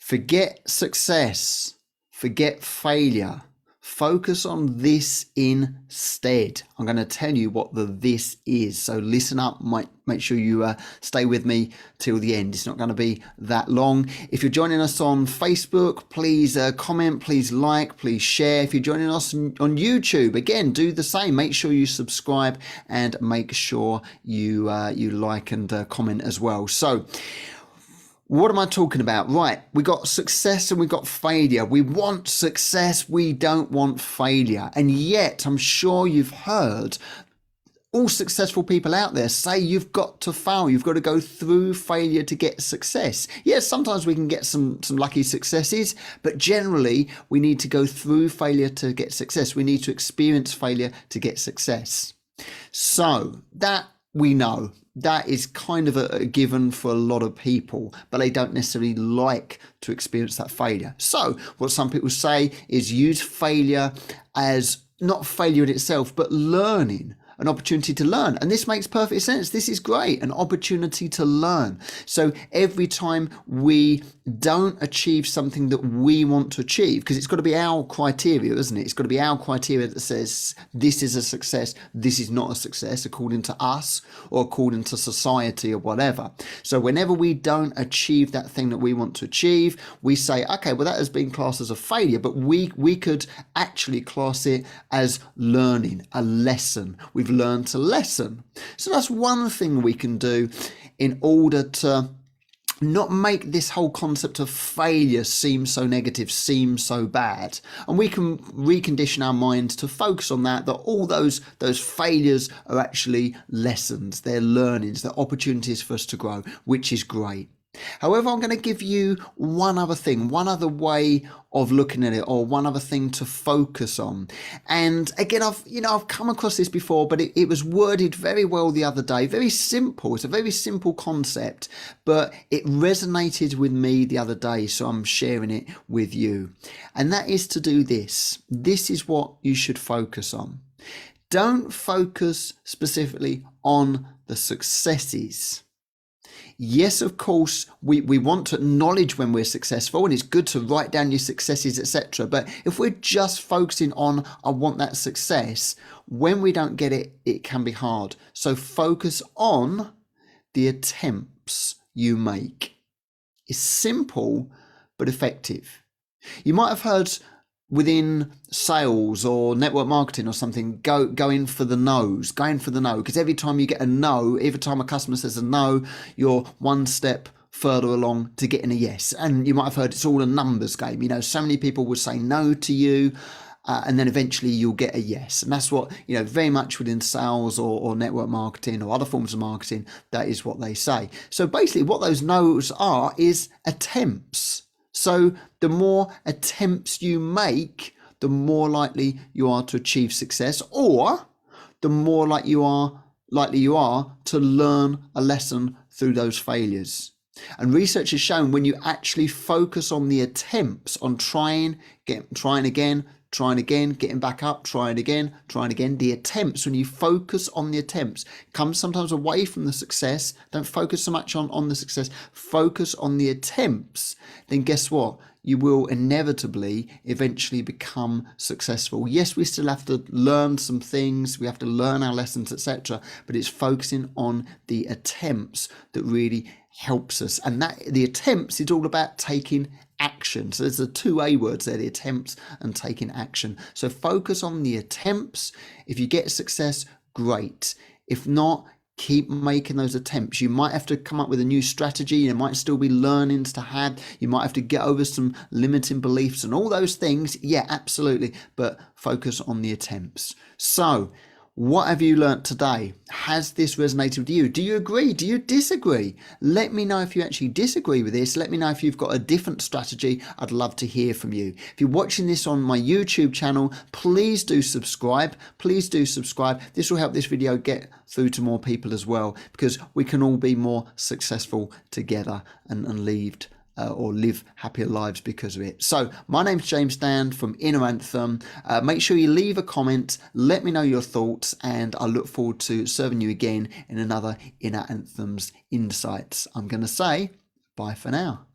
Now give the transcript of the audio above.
Forget success, forget failure. Focus on this instead. I'm going to tell you what the this is. So listen up, make sure you stay with me till the end. It's not going to be that long. If you're joining us on Facebook, please comment, please like, please share. If you're joining us on YouTube, again, do the same. Make sure you subscribe and make sure you like and comment as well. So, what am I talking about? Right, we got success and we got failure. We want success, we don't want failure. And yet, I'm sure you've heard all successful people out there say you've got to fail. You've got to go through failure to get success. Yes, sometimes we can get some lucky successes, but generally we need to go through failure to get success. We need to experience failure to get success. So that we know. That is kind of a given for a lot of people, but they don't necessarily like to experience that failure. So what some people say is use failure as not failure in itself, but learning, an opportunity to learn. And this makes perfect sense. This is great, an opportunity to learn. So every time we don't achieve something that we want to achieve, because it's got to be our criteria, isn't it? It's got to be our criteria that says this is a success, this is not a success according to us or according to society or whatever. So whenever we don't achieve that thing that we want to achieve, we say, okay, well, that has been classed as a failure, but we could actually class it as learning, a lesson. We've learned a lesson. So that's one thing we can do in order to not make this whole concept of failure seem so negative, seem so bad. And we can recondition our minds to focus on that all those failures are actually lessons, they're learnings, they're opportunities for us to grow, which is great. However, I'm going to give you one other thing, one other way of looking at it, or one other thing to focus on. And again, I've come across this before, but it was worded very well the other day. Very simple. It's a very simple concept, but it resonated with me the other day, so I'm sharing it with you. And that is to do this. This is what you should focus on. Don't focus specifically on the successes. Yes, of course, we want to acknowledge when we're successful, and it's good to write down your successes, etc. But if we're just focusing on, I want that success, when we don't get it, it can be hard. So focus on the attempts you make. It's simple, but effective. You might have heard within sales or network marketing or something, going for the no's, because every time you get a no, every time a customer says a no, you're one step further along to getting a yes. And you might have heard it's all a numbers game. You know, so many people would say no to you, and then eventually you'll get a yes. And that's what, very much within sales or network marketing or other forms of marketing, that is what they say. So basically what those no's are is attempts. So the more attempts you make, the more likely you are to achieve success, or the more likely you are to learn a lesson through those failures. And research has shown when you actually focus on the attempts, on trying again, getting back up, trying again, the attempts, when you focus on the attempts, come sometimes away from the success, don't focus so much on the success, focus on the attempts, then guess what? You will inevitably eventually become successful. Yes, we still have to learn some things, we have to learn our lessons, etc. But it's focusing on the attempts that really helps us. And that the attempts is all about taking action. So there's the two A words there, the attempts and taking action. So focus on the attempts. If you get success, great. If not, keep making those attempts. You might have to come up with a new strategy. There might still be learnings to have. You might have to get over some limiting beliefs and all those things. Yeah, absolutely. But focus on the attempts. So what have you learnt today? Has this resonated with you? Do you agree? Do you disagree? Let me know if you actually disagree with this. Let me know if you've got a different strategy. I'd love to hear from you. If you're watching this on my YouTube channel, please do subscribe. Please do subscribe. This will help this video get through to more people as well, because we can all be more successful together and live happier lives because of it. So my name's James Dan from Inner Anthem. Make sure you leave a comment, let me know your thoughts, and I look forward to serving you again in another Inner Anthem's Insights. I'm going to say bye for now.